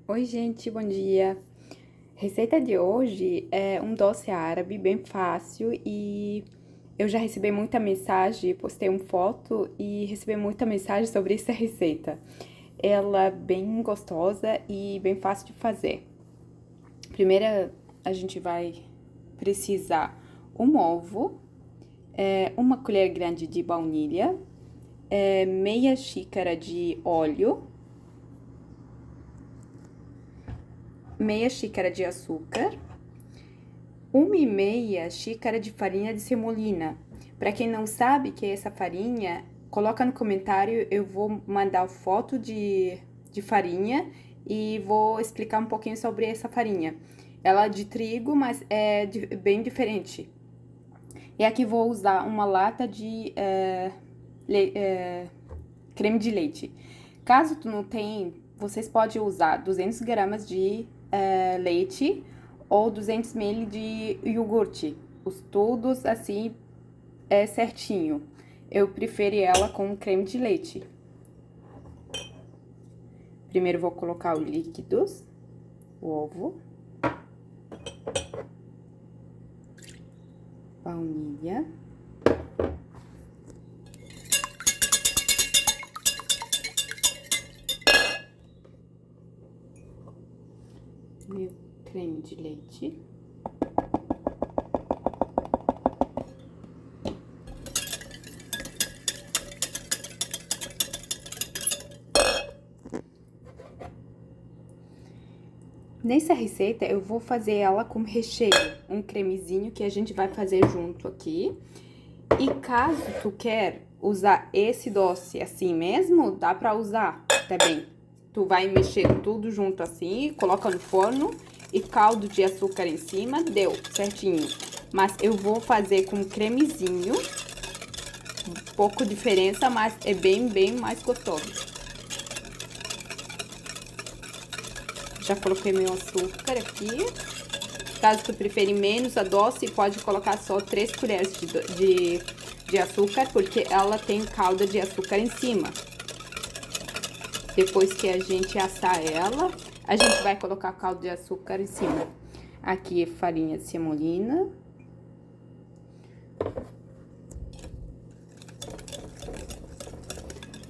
Oi, gente, bom dia. Receita de hoje é um doce árabe bem fácil e eu já recebi muita mensagem, postei uma foto e recebi muita mensagem sobre essa receita. Ela é bem gostosa e bem fácil de fazer. Primeiro, a gente vai precisar um ovo, uma colher grande de baunilha, meia xícara de óleo, meia xícara de açúcar, 1,5 xícara de farinha de semolina. Para quem não sabe que é essa farinha, coloca no comentário, eu vou mandar foto de farinha e vou explicar um pouquinho sobre essa farinha. Ela é de trigo, mas é bem diferente. E aqui vou usar uma lata de creme de leite. Caso tu não tenha, vocês podem usar 200 gramas de leite ou 200 ml de iogurte. Os todos assim certinho. Eu prefiro ela com creme de leite. Primeiro vou colocar os líquidos, o ovo, baunilha, meu creme de leite. Nessa receita, eu vou fazer ela com recheio, um cremezinho que a gente vai fazer junto aqui. E caso tu quer usar esse doce assim mesmo, dá pra usar também. Tu vai mexer tudo junto assim, coloca no forno e caldo de açúcar em cima, deu certinho. Mas eu vou fazer com cremezinho, um pouco diferença, mas é bem mais gostoso. Já coloquei meu açúcar aqui. Caso tu preferir menos a doce, pode colocar só 3 colheres de açúcar, porque ela tem calda de açúcar em cima. Depois que a gente assar ela, a gente vai colocar calda de açúcar em cima. Aqui é farinha de semolina.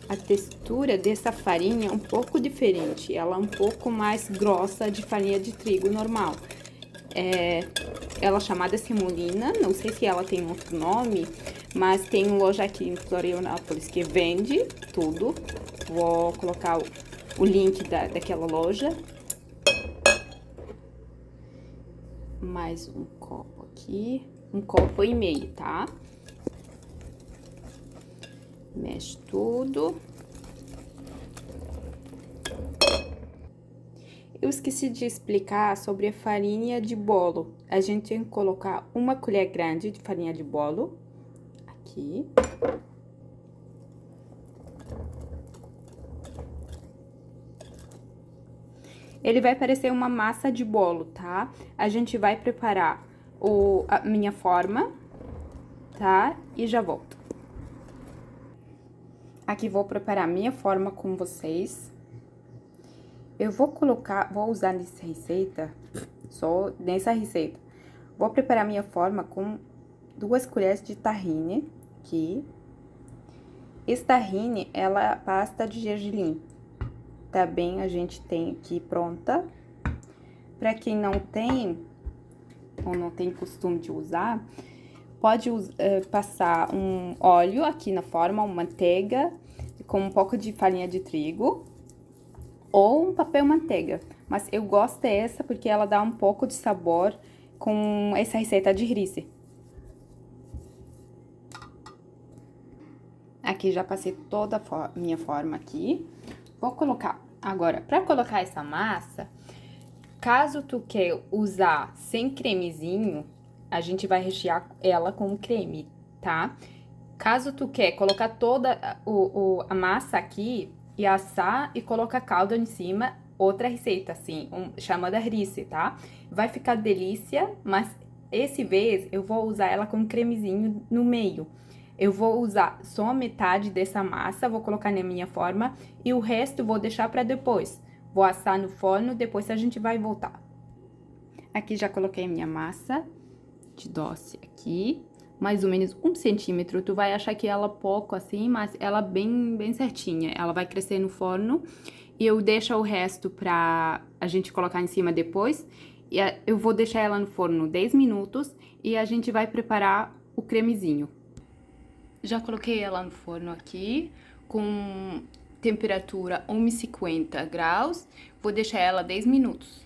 A textura dessa farinha é um pouco diferente, ela é um pouco mais grossa de farinha de trigo normal. Ela é chamada semolina, não sei se ela tem outro nome, mas tem uma loja aqui em Florianópolis que vende tudo. Vou colocar o link daquela loja. Mais um copo aqui, 1,5 copo, tá? Mexe tudo. Eu esqueci de explicar sobre a farinha de bolo. A gente tem que colocar uma colher grande de farinha de bolo. Aqui. Ele vai parecer uma massa de bolo, tá? A gente vai preparar a minha forma, tá? E já volto. Aqui vou preparar minha forma com vocês. Eu vou usar nessa receita, só nessa receita. Vou preparar minha forma com 2 colheres de tahine aqui. Esse tahine, ela é pasta de gergelim. Também a gente tem aqui pronta. Pra quem não tem, ou não tem costume de usar, pode passar um óleo aqui na forma, uma manteiga, com um pouco de farinha de trigo, ou um papel manteiga. Mas eu gosto dessa porque ela dá um pouco de sabor com essa receita de rice. Aqui já passei toda a minha forma aqui. Vou colocar agora, para colocar essa massa, caso tu quer usar sem cremezinho, a gente vai rechear ela com creme, tá? Caso tu quer colocar toda a massa aqui e assar e colocar calda em cima, outra receita, assim, chamada rice, tá? Vai ficar delícia, mas esse vez eu vou usar ela com cremezinho no meio. Eu vou usar só metade dessa massa, vou colocar na minha forma e o resto vou deixar para depois. Vou assar no forno, depois a gente vai voltar. Aqui já coloquei minha massa de doce aqui, mais ou menos 1 centímetro. Tu vai achar que ela pouco assim, mas ela bem certinha. Ela vai crescer no forno e eu deixo o resto pra a gente colocar em cima depois. E eu vou deixar ela no forno 10 minutos e a gente vai preparar o cremezinho. Já coloquei ela no forno aqui, com temperatura 150 graus. Vou deixar ela 10 minutos.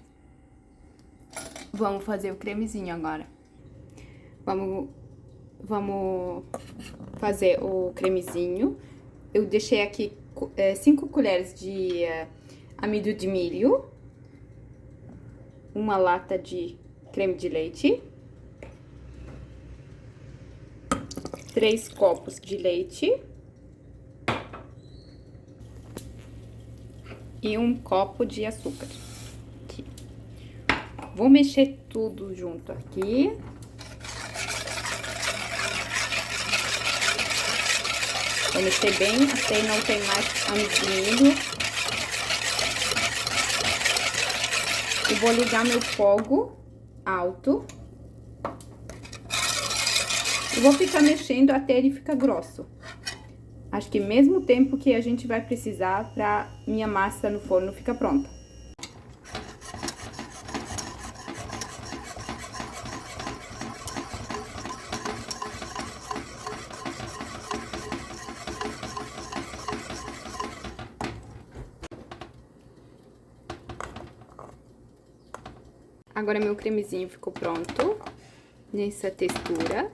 Vamos fazer o cremezinho agora. Vamos fazer o cremezinho. Eu deixei aqui 5 colheres de amido de milho, uma lata de creme de leite, 3 copos de leite e 1 copo de açúcar. Aqui. Vou mexer tudo junto aqui. Vou mexer bem até não ter mais amido de milho. E vou ligar meu fogo alto. E vou ficar mexendo até ele ficar grosso. Acho que mesmo tempo que a gente vai precisar pra minha massa no forno ficar pronta. Agora meu cremezinho ficou pronto, nessa textura.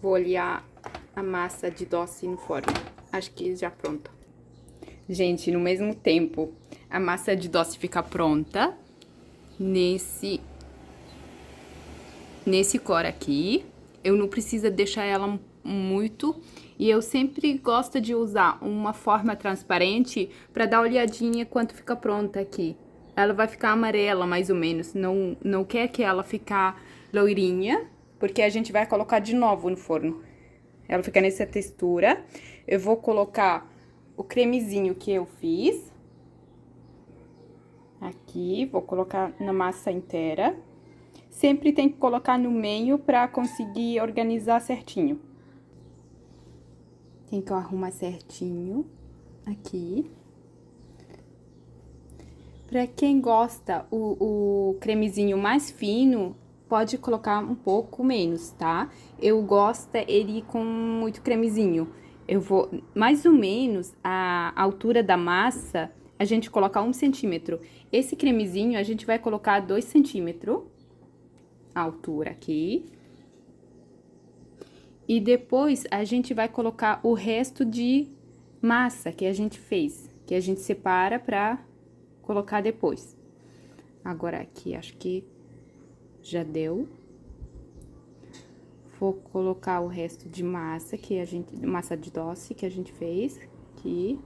Vou olhar a massa de doce no forno. Acho que já pronta. Gente, no mesmo tempo, a massa de doce fica pronta nesse cor aqui. Eu não preciso deixar ela muito. E eu sempre gosto de usar uma forma transparente para dar olhadinha quando fica pronta aqui. Ela vai ficar amarela, mais ou menos. Não quer que ela ficar loirinha, porque a gente vai colocar de novo no forno. Ela fica nessa textura. Eu vou colocar o cremezinho que eu fiz. Aqui, vou colocar na massa inteira. Sempre tem que colocar no meio pra conseguir organizar certinho. Tem que arrumar certinho aqui. Pra quem gosta o cremezinho mais fino, pode colocar um pouco menos, tá? Eu gosto ele com muito cremezinho. Eu vou, mais ou menos, a altura da massa, a gente coloca 1 centímetro. Esse cremezinho, a gente vai colocar 2 centímetros, a altura aqui. E depois, a gente vai colocar o resto de massa que a gente fez, que a gente separa pra colocar depois. Agora aqui, acho que já deu. Vou colocar o resto de massa massa de doce que a gente fez aqui.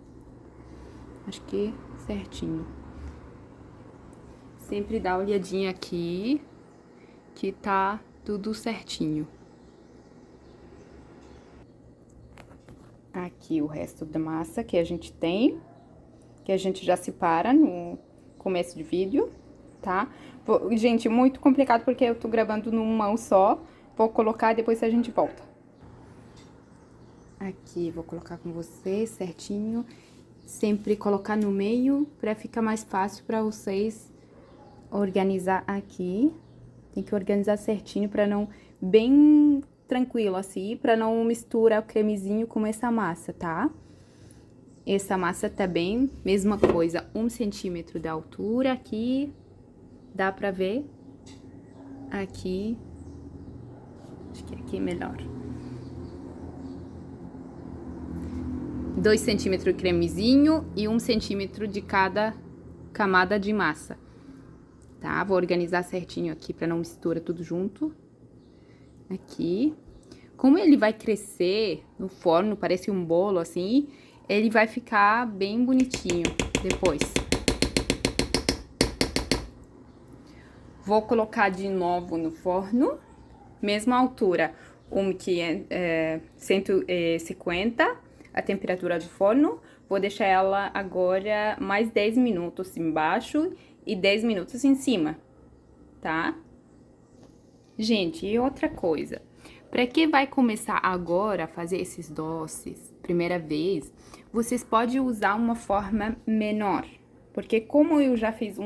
Acho que certinho. Sempre dá uma olhadinha aqui, que tá tudo certinho. Aqui o resto da massa que a gente tem, que a gente já separa no começo do vídeo, tá? Gente, muito complicado porque eu tô gravando numa mão só. Vou colocar e depois a gente volta. Aqui, vou colocar com vocês certinho. Sempre colocar no meio pra ficar mais fácil pra vocês organizar aqui. Tem que organizar certinho pra não... Bem tranquilo assim, pra não misturar o cremezinho com essa massa, tá? Essa massa tá bem, mesma coisa, 1 centímetro da altura aqui, dá pra ver? Aqui, acho que aqui é melhor. 2 centímetros de cremezinho e 1 centímetro de cada camada de massa, tá? Vou organizar certinho aqui pra não misturar tudo junto. Aqui. Como ele vai crescer no forno, parece um bolo assim... Ele vai ficar bem bonitinho depois. Vou colocar de novo no forno, mesma altura, que é 150, a temperatura do forno. Vou deixar ela agora mais 10 minutos embaixo e 10 minutos em cima, tá? Gente, e outra coisa, para quem vai começar agora a fazer esses doces, primeira vez, vocês podem usar uma forma menor. Porque como eu já fiz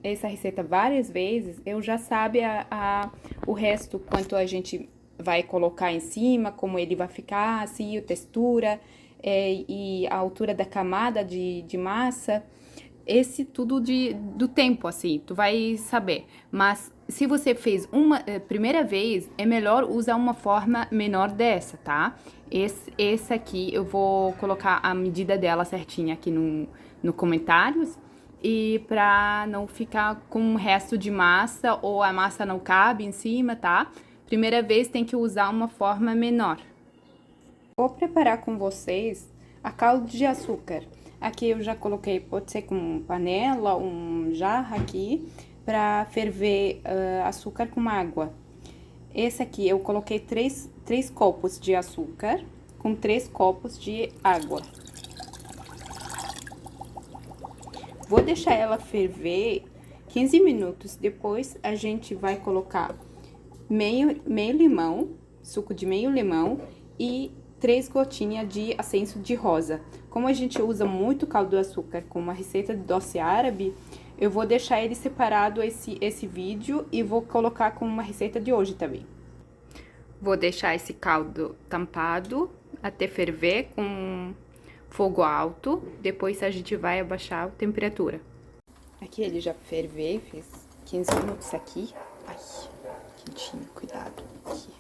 essa receita várias vezes, eu já sabe o resto, quanto a gente vai colocar em cima, como ele vai ficar, assim, a textura e a altura da camada de massa. Esse tudo do tempo, assim, tu vai saber. Mas se você fez uma primeira vez, é melhor usar uma forma menor dessa, tá? Esse aqui, eu vou colocar a medida dela certinha aqui no comentários. E pra não ficar com o resto de massa ou a massa não cabe em cima, tá? Primeira vez tem que usar uma forma menor. Vou preparar com vocês a calda de açúcar. Aqui eu já coloquei, pode ser com panela, um jarro aqui, para ferver açúcar com água. Esse aqui eu coloquei 3 copos de açúcar com 3 copos de água. Vou deixar ela ferver 15 minutos. Depois a gente vai colocar meio limão, suco de meio limão e 3 gotinhas de essência de rosa. Como a gente usa muito caldo de açúcar com uma receita de doce árabe, eu vou deixar ele separado esse vídeo e vou colocar com uma receita de hoje também. Vou deixar esse caldo tampado até ferver com fogo alto, depois a gente vai abaixar a temperatura. Aqui ele já ferveu, fez 15 minutos aqui. Ai, quentinho, cuidado aqui.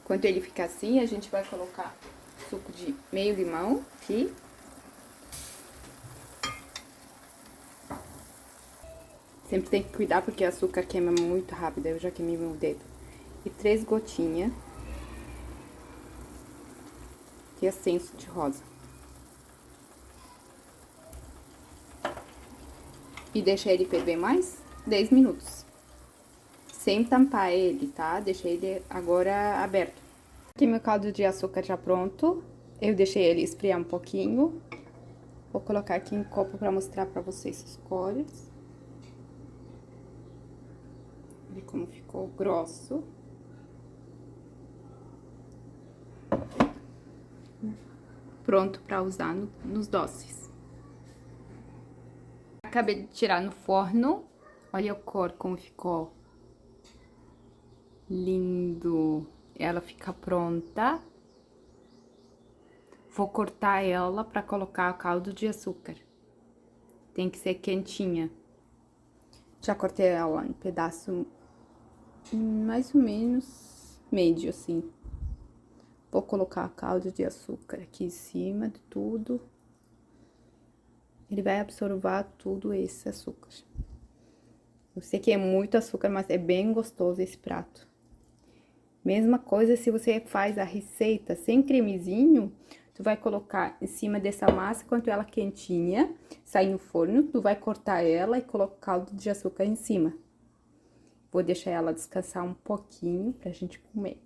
Enquanto ele ficar assim, a gente vai colocar suco de meio limão aqui. Sempre tem que cuidar porque o açúcar queima muito rápido, eu já queimei meu dedo. E 3 gotinhas de essência de rosa. E deixa ele ferver mais 10 minutos. Sem tampar ele, tá? Deixei ele agora aberto. Aqui meu caldo de açúcar já pronto. Eu deixei ele esfriar um pouquinho. Vou colocar aqui em copo pra mostrar pra vocês as cores. Olha como ficou grosso. Pronto pra usar nos doces. Acabei de tirar no forno. Olha a cor como ficou. Lindo. Ela fica pronta. Vou cortar ela pra colocar caldo de açúcar. Tem que ser quentinha. Já cortei ela em pedaço mais ou menos médio, assim. Vou colocar caldo de açúcar aqui em cima de tudo. Ele vai absorver tudo esse açúcar. Eu sei que é muito açúcar, mas é bem gostoso esse prato. Mesma coisa se você faz a receita sem cremezinho, tu vai colocar em cima dessa massa, enquanto ela quentinha, sai no forno, tu vai cortar ela e colocar caldo de açúcar em cima. Vou deixar ela descansar um pouquinho pra gente comer.